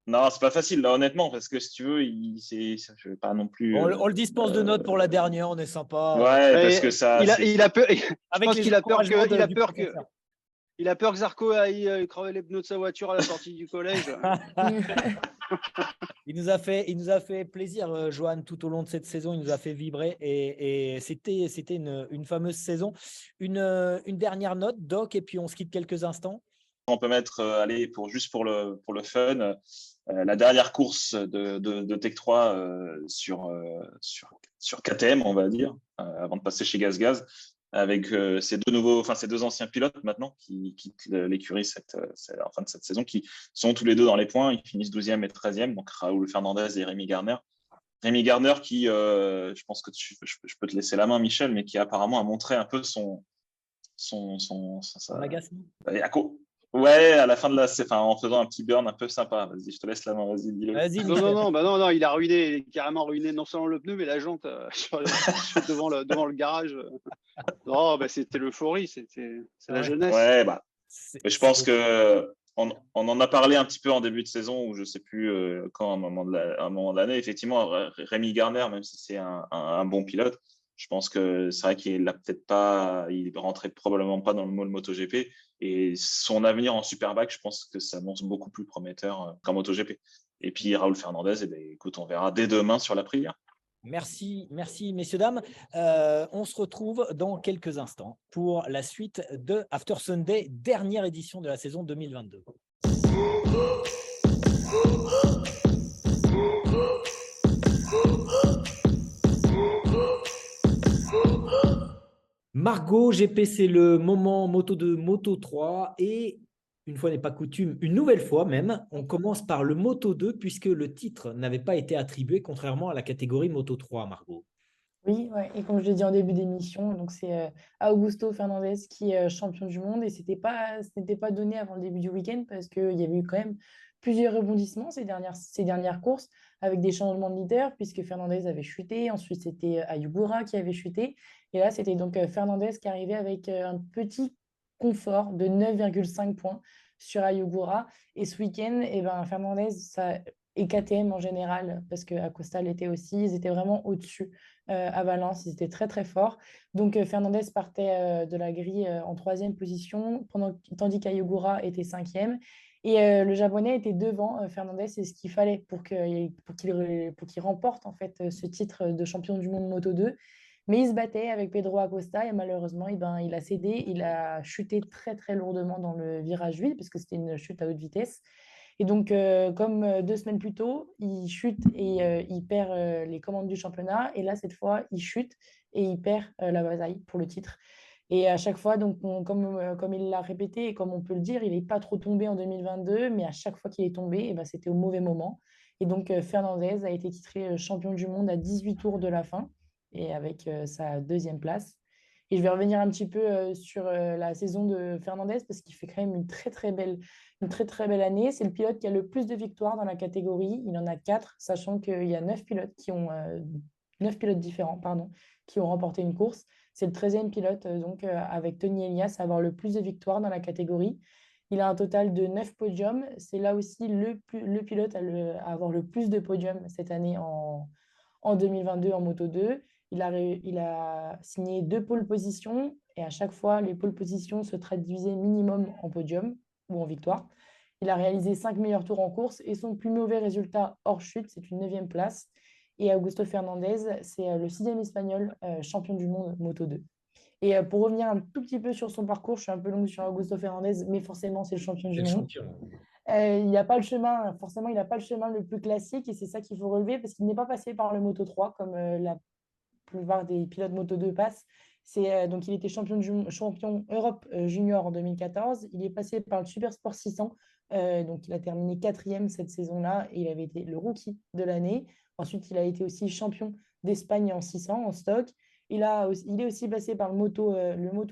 Non, c'est pas facile, là, honnêtement, parce que si tu veux, je vais pas non plus. On le dispense de notes pour la dernière, on est sympa. Ouais, parce que ça. Il a peur. Je Avec pense qu'il a peur que. professeur. Il a peur que Zarco aille crever les pneus de sa voiture à la sortie du collège. Il nous a fait plaisir, Johann, tout au long de cette saison. Il nous a fait vibrer et c'était une fameuse saison. Une dernière note, Doc, et puis on se quitte quelques instants. On peut mettre, juste pour le fun, la dernière course de Tech 3 sur KTM, on va dire, avant de passer chez GazGaz, avec ces deux anciens pilotes maintenant qui quittent l'écurie en fin de cette saison, qui sont tous les deux dans les points. Ils finissent 12e et 13e, donc Raoul Fernandez et Rémi Garner. Rémi Garner qui, je pense que je peux te laisser la main, Michel, mais qui apparemment a montré un peu son agacement. Ouais, à la fin de en faisant un petit burn un peu sympa. Vas-y, je te laisse la main, vas-y, dis-le. Vas-y, non, il a carrément ruiné non seulement le pneu, mais la jante devant le garage. Non, c'était l'euphorie, c'est la jeunesse. Ouais, je pense que on en a parlé un petit peu en début de saison, ou je sais plus quand, à un moment de l'année. Effectivement, Rémi Garner, même si c'est un bon pilote, je pense que c'est vrai qu'il rentrait probablement pas dans le moule MotoGP. Et son avenir en Superbike, je pense que ça annonce beaucoup plus prometteur qu'en MotoGP. Et puis Raoul Fernandez, écoute, on verra dès demain sur l'Aprilia. Merci, messieurs, dames. On se retrouve dans quelques instants pour la suite de After Sunday, dernière édition de la saison 2022. Margot, GP, c'est le moment Moto 2, Moto 3 et une fois n'est pas coutume, une nouvelle fois même, on commence par le Moto 2 puisque le titre n'avait pas été attribué contrairement à la catégorie Moto 3, Margot. Oui, ouais. Et comme je l'ai dit en début d'émission, donc c'est Augusto Fernandez qui est champion du monde et ce n'était pas donné avant le début du week-end parce qu'il y avait eu quand même plusieurs rebondissements ces dernières courses avec des changements de leader puisque Fernandez avait chuté, ensuite c'était Ayugura qui avait chuté et là c'était donc Fernandez qui arrivait avec un petit confort de 9,5 points sur Ayugura et ce week-end, Fernandez et KTM en général parce que Acosta l'était aussi, ils étaient vraiment au-dessus à Valence, ils étaient très très forts. Donc Fernandez partait de la grille en 3e position, tandis qu'Ayugura était 5e. Et le Japonais était devant Fernandez, c'est ce qu'il fallait pour qu'il remporte en fait ce titre de champion du monde Moto 2. Mais il se battait avec Pedro Acosta et malheureusement, il a cédé, il a chuté très très lourdement dans le virage 8 parce que c'était une chute à haute vitesse. Et donc, comme 2 semaines plus tôt, il chute et il perd les commandes du championnat. Et là, cette fois, il chute et il perd la bataille pour le titre. Et à chaque fois, donc, comme il l'a répété et comme on peut le dire, il n'est pas trop tombé en 2022, mais à chaque fois qu'il est tombé, eh ben, c'était au mauvais moment. Et donc, Fernandez a été titré champion du monde à 18 tours de la fin et avec sa deuxième place. Et je vais revenir un petit peu sur la saison de Fernandez parce qu'il fait quand même une très très belle année. C'est le pilote qui a le plus de victoires dans la catégorie. Il en a 4, sachant qu'il y a 9 pilotes différents, pardon, qui ont remporté une course. C'est le 13e pilote, donc avec Tony Elias, à avoir le plus de victoires dans la catégorie. Il a un total de 9 podiums. C'est là aussi le pilote à avoir le plus de podiums cette année en 2022 en Moto 2. Il a signé 2 pole positions et à chaque fois, les pole positions se traduisaient minimum en podium ou en victoire. Il a réalisé 5 meilleurs tours en course et son plus mauvais résultat hors chute, c'est une 9e place. Et Augusto Fernandez, c'est le 6e espagnol champion du monde Moto 2. Et pour revenir un tout petit peu sur son parcours, je suis un peu longue sur Augusto Fernandez, mais forcément, c'est le champion C'est du le monde. champion. Il n'y a pas le chemin, forcément, il n'a pas le chemin le plus classique et c'est ça qu'il faut relever parce qu'il n'est pas passé par le Moto 3 comme la plupart des pilotes Moto 2 passent. Donc, il était champion Europe junior en 2014. Il est passé par le Super Sport 600. Donc, il a terminé 4e cette saison-là et il avait été le rookie de l'année. Ensuite, il a été aussi champion d'Espagne en 600 en stock. Il est aussi passé par le Moto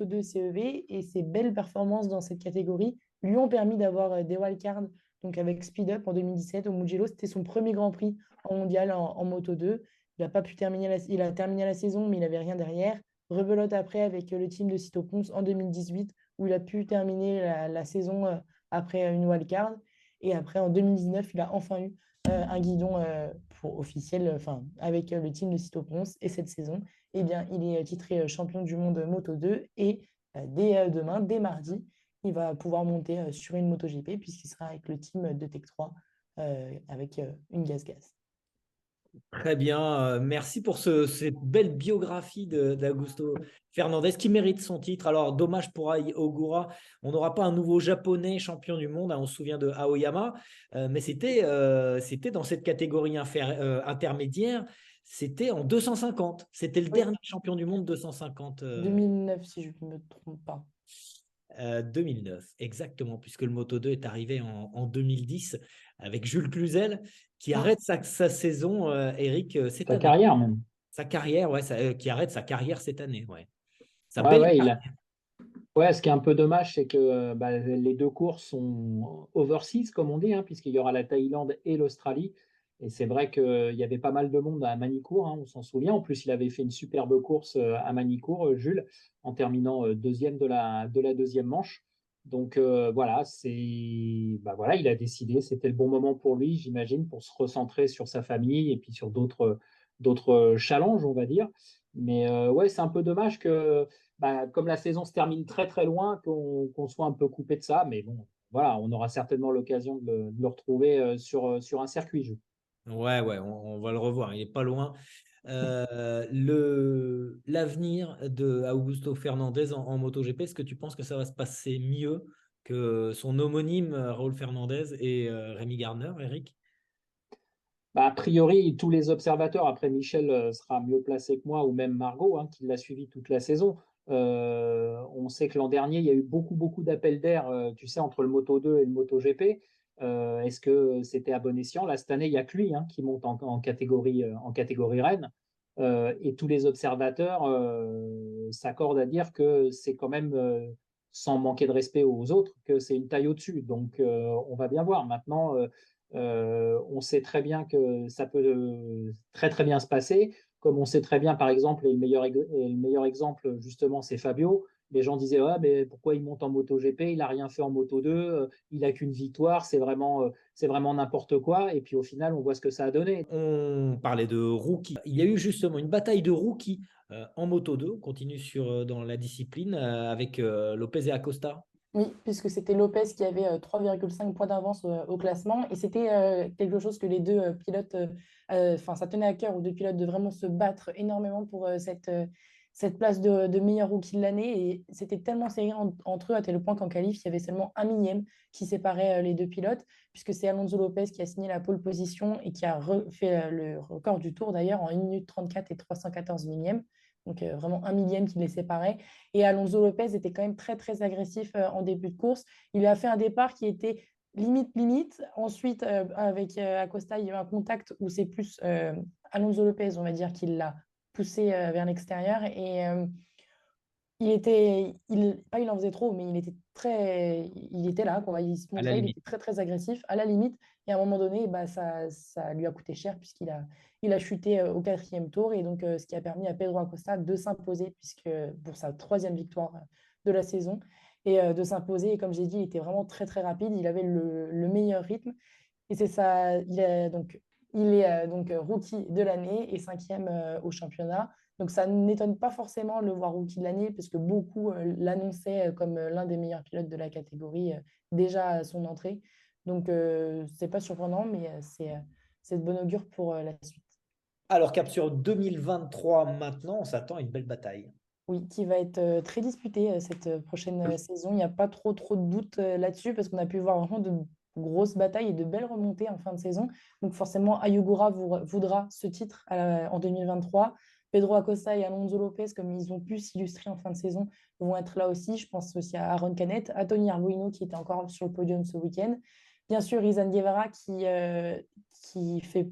2 CEV et ses belles performances dans cette catégorie lui ont permis d'avoir des wildcards donc avec Speed Up en 2017 au Mugello. C'était son premier Grand Prix en mondial en Moto 2. Il a pas pu terminer il a terminé la saison, mais il n'avait rien derrière. Rebelote après avec le team de Cito Pons en 2018, où il a pu terminer la saison après une wildcard. Et après, en 2019, il a enfin eu un guidon officiel avec le team de Cito Pons. Et cette saison, eh bien, il est titré champion du monde Moto 2. Et dès demain, dès mardi, il va pouvoir monter sur une MotoGP, puisqu'il sera avec le team de Tech 3 avec une gaz-gaz. Très bien, merci pour cette belle biographie d'Augusto Fernandez qui mérite son titre. Alors, dommage pour Ai Ogura, on n'aura pas un nouveau japonais champion du monde, hein, on se souvient de Aoyama, mais c'était dans cette catégorie intermédiaire, c'était en 250, c'était le dernier champion du monde 250. 2009, si je ne me trompe pas. 2009, exactement, puisque le Moto 2 est arrivé en 2010 avec Jules Cluzel qui arrête sa saison, Eric, cette année. Sa carrière même. Sa carrière, ouais, qui arrête sa carrière cette année. Ouais. Ouais, ce qui est un peu dommage, c'est que les 2 courses sont overseas, comme on dit, hein, puisqu'il y aura la Thaïlande et l'Australie. Et c'est vrai qu'il y avait pas mal de monde à Manicourt, hein, on s'en souvient. En plus, il avait fait une superbe course à Manicourt, Jules, en terminant deuxième de la deuxième manche. Donc voilà, il a décidé, c'était le bon moment pour lui, j'imagine, pour se recentrer sur sa famille et puis sur d'autres challenges, on va dire. Mais ouais, c'est un peu dommage que, comme la saison se termine très très loin, qu'on soit un peu coupé de ça. Mais bon, voilà, on aura certainement l'occasion de le retrouver sur un circuit. Ouais, on va le revoir, il n'est pas loin. L'avenir de Augusto Fernandez en MotoGP, est-ce que tu penses que ça va se passer mieux que son homonyme Raúl Fernandez et Rémi Gardner, Eric? A priori, tous les observateurs, après Michel sera mieux placé que moi, ou même Margot, hein, qui l'a suivi toute la saison. On sait que l'an dernier, il y a eu beaucoup d'appels d'air, tu sais, entre le Moto 2 et le MotoGP. Est-ce que c'était à bon escient? Là, cette année, il n'y a que lui, hein, qui monte en catégorie reine. Et tous les observateurs s'accordent à dire que c'est quand même, sans manquer de respect aux autres, que c'est une taille au-dessus. Donc, on va bien voir. Maintenant, on sait très bien que ça peut très très bien se passer. Comme on sait très bien, par exemple, et le meilleur exemple, justement, c'est Fabio. Les gens disaient, ah, mais pourquoi il monte en MotoGP? Il n'a rien fait en Moto 2, il n'a qu'une victoire, c'est vraiment n'importe quoi. Et puis au final, on voit ce que ça a donné. On parlait de rookies. Il y a eu justement une bataille de rookies en Moto 2. On continue dans la discipline avec Lopez et Acosta. Oui, puisque c'était Lopez qui avait 3,5 points d'avance au classement. Et c'était quelque chose que les deux pilotes, ça tenait à cœur aux deux pilotes de vraiment se battre énormément pour cette place de meilleur rookie de l'année. Et c'était tellement serré entre eux à tel point qu'en qualif, il y avait seulement un millième qui séparait les deux pilotes, puisque c'est Alonso Lopez qui a signé la pole position et qui a fait le record du tour d'ailleurs en 1 minute 34 et 314 millièmes. Donc vraiment un millième qui les séparait. Et Alonso Lopez était quand même très, très agressif en début de course. Il a fait un départ qui était limite. Ensuite, avec Acosta, il y a eu un contact où c'est plus Alonso Lopez, on va dire, qui l'a poussé vers l'extérieur. Et il en faisait trop, mais il était là, quoi. Il se À la montrait, il limite. était très, très agressif, à la limite. Et à un moment donné, bah, ça lui a coûté cher il a chuté au 4e tour. Et donc, ce qui a permis à Pedro Acosta de s'imposer, puisque pour sa 3e victoire de la saison, et de s'imposer. Et comme j'ai dit, il était vraiment très, très rapide. Il avait le meilleur rythme. Et c'est ça, il est donc rookie de l'année et 5e au championnat. Donc ça n'étonne pas forcément de le voir rookie de l'année parce que beaucoup l'annonçaient comme l'un des meilleurs pilotes de la catégorie déjà à son entrée. Donc c'est pas surprenant, mais c'est de bon augure pour la suite. Alors, cap sur 2023 maintenant, on s'attend à une belle bataille. Oui, qui va être très disputée cette prochaine saison. Il n'y a pas trop de doutes là-dessus parce qu'on a pu voir vraiment de grosses batailles et de belles remontées en fin de saison. Donc forcément, Ayugura voudra ce titre en 2023. Pedro Acosta et Alonso Lopez, comme ils ont pu s'illustrer en fin de saison, vont être là aussi. Je pense aussi à Aaron Canet, à Tony Arbolino qui était encore sur le podium ce week-end. Bien sûr, Izan Guevara qui fait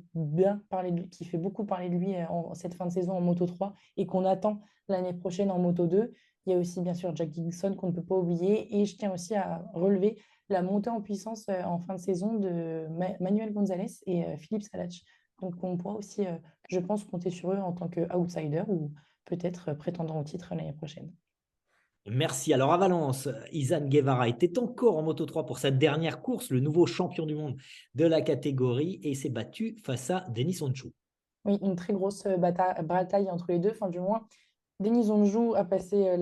qui fait beaucoup parler de lui en cette fin de saison en Moto 3 et qu'on attend l'année prochaine en Moto 2. Il y a aussi bien sûr Jack Dixon qu'on ne peut pas oublier. Et je tiens aussi à relever la montée en puissance en fin de saison de Manuel Gonzalez et Philippe Salach. Donc on pourra aussi, je pense, compter sur eux en tant qu'outsider ou peut-être prétendant au titre l'année prochaine. Merci. Alors, à Valence, Izan Guevara était encore en Moto 3 pour sa dernière course, le nouveau champion du monde de la catégorie, et s'est battu face à Denis Onchou. Oui, une très grosse bataille entre les deux, enfin du moins. Denis Onjou a passé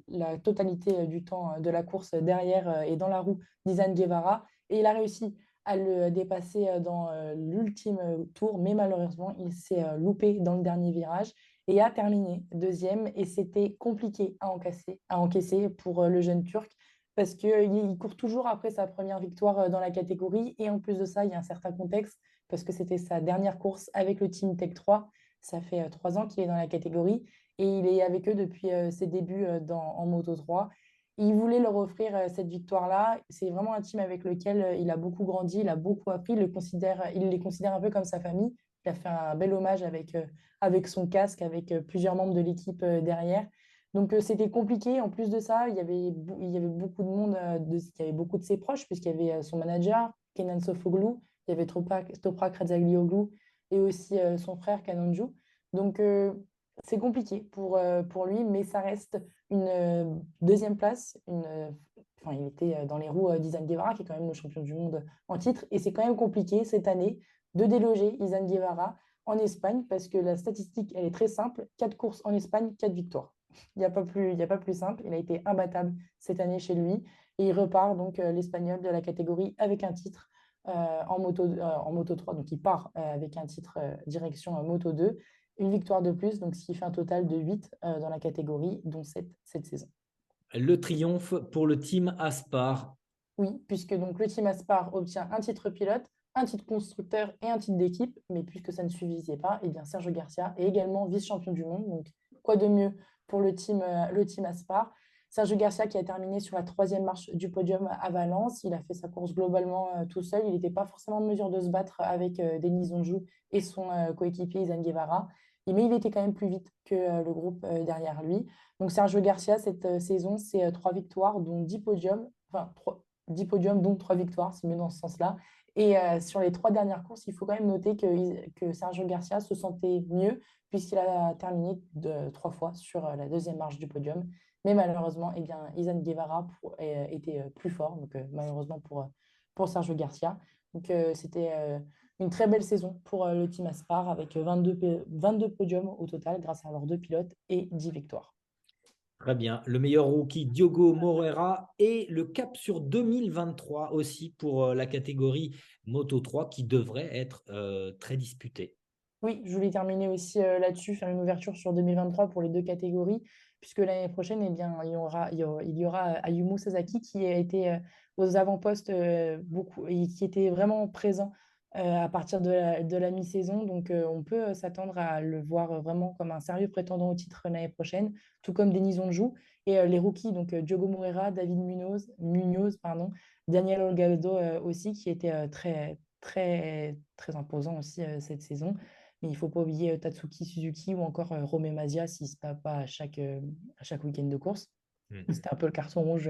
la totalité du temps de la course derrière et dans la roue d'Izan Guevara et il a réussi à le dépasser dans l'ultime tour, mais malheureusement, il s'est loupé dans le dernier virage et a terminé deuxième. Et c'était compliqué à encaisser pour le jeune Turc parce qu'il court toujours après sa première victoire dans la catégorie. Et en plus de ça, il y a un certain contexte parce que c'était sa dernière course avec le Team Tech 3. Ça fait 3 ans qu'il est dans la catégorie et il est avec eux depuis ses débuts en Moto 3. Il voulait leur offrir cette victoire-là. C'est vraiment un team avec lequel il a beaucoup grandi, il a beaucoup appris, il les considère un peu comme sa famille. Il a fait un bel hommage avec son casque, avec plusieurs membres de l'équipe derrière. Donc c'était compliqué. En plus de ça, il y avait beaucoup de monde, il y avait beaucoup de ses proches, puisqu'il y avait son manager, Kenan Sofoglou, il y avait Toprak Razzaglioglu et aussi son frère Kanonju. Donc c'est compliqué pour lui, mais ça reste une deuxième place. Enfin, il était dans les roues d'Izan Guevara, qui est quand même le champion du monde en titre. Et c'est quand même compliqué cette année de déloger Izan Guevara en Espagne, parce que la statistique, elle est très simple. 4 courses en Espagne, 4 victoires. Il n'y a pas plus simple. Il a été imbattable cette année chez lui. Et il repart donc l'Espagnol de la catégorie avec un titre en moto 3. Donc il part avec un titre direction Moto 2 une victoire de plus, donc ce qui fait un total de 8 dans la catégorie, dont 7 cette saison. Le triomphe pour le team Aspar. Oui, puisque donc le team Aspar obtient un titre pilote, un titre constructeur et un titre d'équipe, mais puisque ça ne suffisait pas, eh bien Sergio Garcia est également vice-champion du monde, donc quoi de mieux pour le team Aspar. Sergio Garcia qui a terminé sur la 3e marche du podium à Valence, il a fait sa course globalement tout seul, il n'était pas forcément en mesure de se battre avec Denis Onjou et son coéquipier Izan Guevara, mais il était quand même plus vite que le groupe derrière lui. Donc Sergio Garcia, cette saison, c'est 3 victoires, dont 10 podiums, enfin 10 podiums, dont 3 victoires, c'est mieux dans ce sens-là. Et sur les 3 dernières courses, il faut quand même noter que Sergio Garcia se sentait mieux, puisqu'il a terminé 3 fois sur la 2e marche du podium. Mais malheureusement, eh bien, Izan Guevara était plus fort, donc malheureusement pour Sergio Garcia. Donc c'était une très belle saison pour le team Aspar avec 22 podiums au total grâce à leurs 2 pilotes et 10 victoires. Très bien. Le meilleur rookie, Diogo Moreira, et le cap sur 2023 aussi pour la catégorie Moto 3 qui devrait être très disputée. Oui, je voulais terminer aussi là-dessus, faire une ouverture sur 2023 pour les deux catégories, puisque l'année prochaine, eh bien, il y aura Ayumu Sasaki qui a été aux avant-postes beaucoup et qui était vraiment présent à partir de la mi-saison. Donc, on peut s'attendre à le voir vraiment comme un sérieux prétendant au titre l'année prochaine, tout comme Denis Onjou. Et les rookies, donc Diogo Moreira, David Munoz, pardon, Daniel Olgado aussi, qui était très, très, très imposant aussi cette saison. Mais il ne faut pas oublier Tatsuki Suzuki ou encore Romé Mazia s'il ne se bat pas à chaque week-end de course. C'était un peu le carton rouge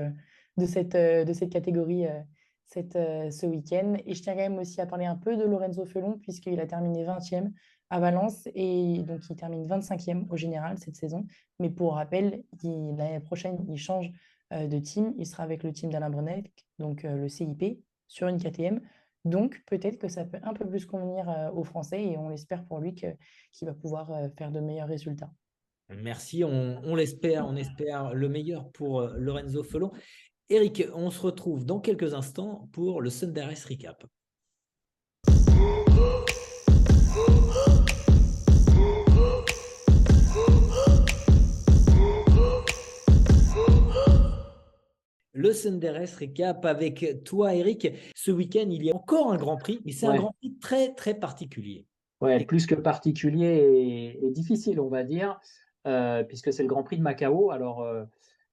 de cette catégorie ce week-end. Et je tiens quand même aussi à parler un peu de Lorenzo Felon, puisqu'il a terminé 20e à Valence et donc il termine 25e au général cette saison. Mais pour rappel, l'année prochaine, il change de team. Il sera avec le team d'Alain Brenec, donc le CIP, sur une KTM. Donc peut-être que ça peut un peu plus convenir aux Français et on l'espère pour lui qu'il va pouvoir faire de meilleurs résultats. Merci, on l'espère, on espère le meilleur pour Lorenzo Felon. Eric, on se retrouve dans quelques instants pour le Sunday Race Recap. Le Sunday Race Recap avec toi, Eric. Ce week-end, il y a encore un Grand Prix, mais c'est un Grand Prix très, très particulier. Ouais, plus que particulier et difficile, on va dire, puisque c'est le Grand Prix de Macao. Alors,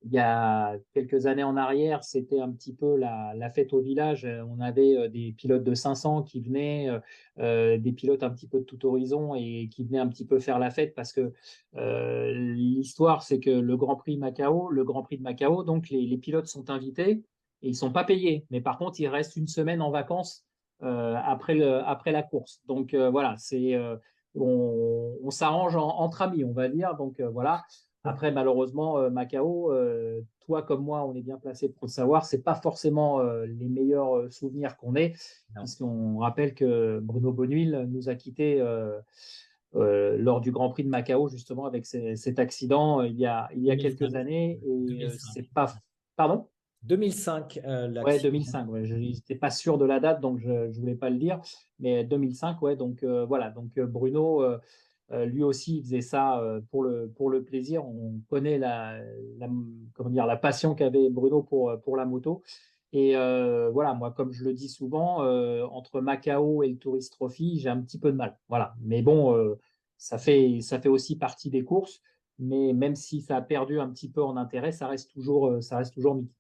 il y a quelques années en arrière, c'était un petit peu la fête au village. On avait des pilotes de 500 qui venaient, des pilotes un petit peu de tout horizon et qui venaient un petit peu faire la fête parce que l'histoire, c'est que le Grand Prix de Macao, donc les pilotes sont invités et ils ne sont pas payés. Mais par contre, ils restent une semaine en vacances après la course. Donc voilà, on s'arrange entre amis, on va dire. Donc voilà. Après, malheureusement, Macao, toi comme moi, on est bien placé pour le savoir, c'est pas forcément les meilleurs souvenirs qu'on ait, puisqu'on rappelle que Bruno Bonville nous a quittés lors du Grand Prix de Macao, justement, avec cet accident il y a 2005. Quelques années. Et 2005. c'est pas. Pardon? 2005, Ouais, l'accident. 2005. Ouais. Je n'étais pas sûr de la date, donc je ne voulais pas le dire. Mais 2005, ouais. Donc voilà. Donc Bruno, lui aussi, il faisait ça pour le plaisir. On connaît comment dire, la passion qu'avait Bruno pour la moto. Et voilà, moi, comme je le dis souvent, entre Macao et le Tourist Trophy, j'ai un petit peu de mal. Voilà. Mais bon, ça fait aussi partie des courses. Mais même si ça a perdu un petit peu en intérêt, ça reste toujours mythique.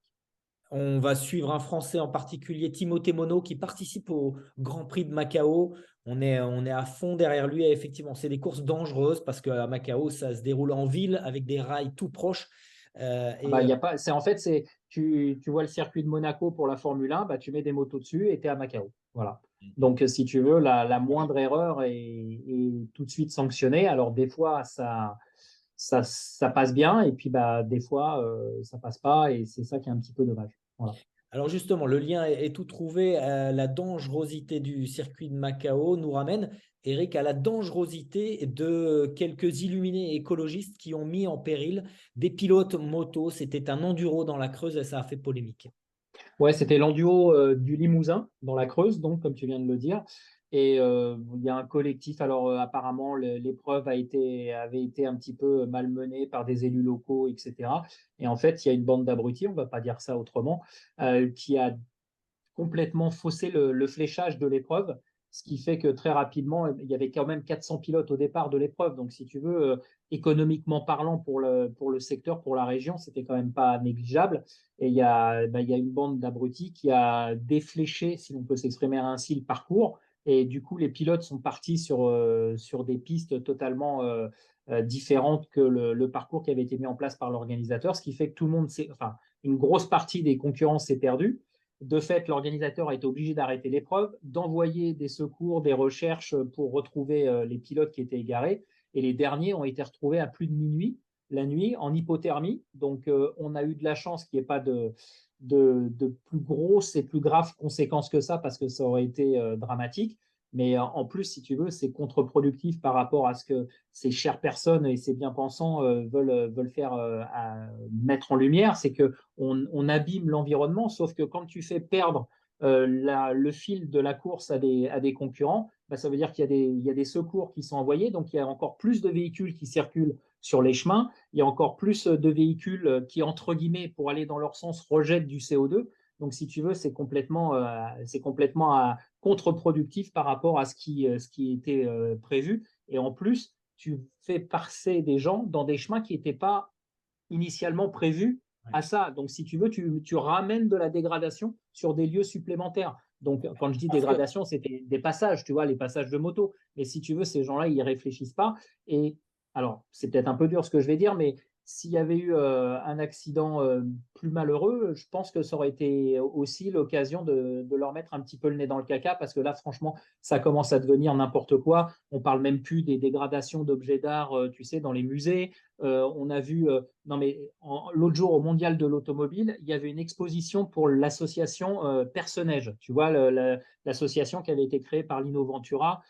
On va suivre un Français en particulier, Timothée Monod, qui participe au Grand Prix de Macao. On est à fond derrière lui. Et effectivement, c'est des courses dangereuses parce qu'à Macao, ça se déroule en ville avec des rails tout proches. Y a pas, en fait, tu vois le circuit de Monaco pour la Formule 1, bah, tu mets des motos dessus et tu es à Macao. Voilà. Donc, si tu veux, la moindre erreur est tout de suite sanctionnée. Alors, des fois, ça passe bien et puis bah, des fois, ça passe pas et c'est ça qui est un petit peu dommage. Voilà. Alors justement, le lien est tout trouvé. La dangerosité du circuit de Macao nous ramène, Eric, à la dangerosité de quelques illuminés écologistes qui ont mis en péril des pilotes moto. C'était un enduro dans la Creuse et ça a fait polémique. Ouais, c'était l'enduo du Limousin dans la Creuse, donc comme tu viens de le dire. Et il y a un collectif. Alors apparemment, l'épreuve avait été un petit peu malmenée par des élus locaux, etc. Et en fait, il y a une bande d'abrutis, on ne va pas dire ça autrement, qui a complètement faussé le fléchage de l'épreuve, ce qui fait que très rapidement, il y avait quand même 400 pilotes au départ de l'épreuve. Donc, si tu veux, économiquement parlant, pour le secteur, pour la région, c'était quand même pas négligeable. Et il y a une bande d'abrutis qui a défléché, si l'on peut s'exprimer ainsi, le parcours. Et du coup, les pilotes sont partis sur des pistes totalement différentes que le parcours qui avait été mis en place par l'organisateur, ce qui fait que tout le monde enfin, une grosse partie des concurrents s'est perdue. De fait, l'organisateur a été obligé d'arrêter l'épreuve, d'envoyer des secours, des recherches pour retrouver les pilotes qui étaient égarés. Et les derniers ont été retrouvés à plus de minuit, la nuit, en hypothermie. Donc, on a eu de la chance qu'il n'y ait pas de plus grosses et plus graves conséquences que ça, parce que ça aurait été dramatique. Mais en plus, si tu veux, c'est contre-productif par rapport à ce que ces chères personnes et ces bien-pensants veulent faire mettre en lumière. C'est qu'on abîme l'environnement, sauf que quand tu fais perdre le fil de la course à des concurrents, bah, ça veut dire qu'il y a des secours qui sont envoyés, donc il y a encore plus de véhicules qui circulent sur les chemins, il y a encore plus de véhicules qui, entre guillemets, pour aller dans leur sens, rejettent du CO2. Donc, si tu veux, c'est complètement contre-productif par rapport à ce qui était prévu. Et en plus, tu fais passer des gens dans des chemins qui n'étaient pas initialement prévus à ça. Donc, si tu veux, tu ramènes de la dégradation sur des lieux supplémentaires. Donc, quand je dis dégradation, c'était des passages, tu vois, les passages de moto. Mais si tu veux, ces gens-là, ils n'y réfléchissent pas. Et alors, c'est peut-être un peu dur ce que je vais dire, mais s'il y avait eu un accident plus malheureux, je pense que ça aurait été aussi l'occasion de leur mettre un petit peu le nez dans le caca, parce que là, franchement, ça commence à devenir n'importe quoi. On parle même plus des dégradations d'objets d'art, tu sais, dans les musées. On a vu, l'autre jour au Mondial de l'automobile, il y avait une exposition pour l'association Personnage. Tu vois, l'association qui avait été créée par Lino Ventura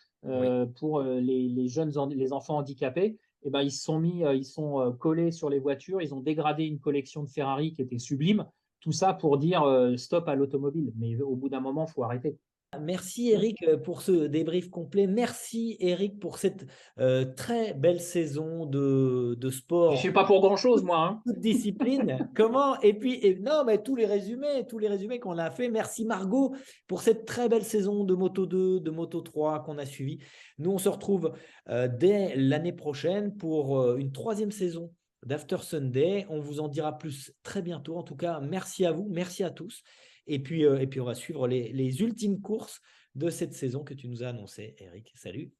pour les jeunes, les enfants handicapés. Et ben, ils sont collés sur les voitures, ils ont dégradé une collection de Ferrari qui était sublime. Tout ça pour dire stop à l'automobile. Mais au bout d'un moment, il faut arrêter. Merci Eric pour ce débrief complet. Merci Eric pour cette très belle saison de sport. Je ne suis pas pour grand-chose, moi. Hein. Toute discipline. Comment? Non, mais tous les résumés qu'on a fait. Merci Margot pour cette très belle saison de Moto 2, de Moto 3 qu'on a suivi. Nous, on se retrouve dès l'année prochaine pour une 3e saison d'After Sunday. On vous en dira plus très bientôt. En tout cas, merci à vous, merci à tous. Et puis on va suivre les ultimes courses de cette saison que tu nous as annoncées, Eric. Salut.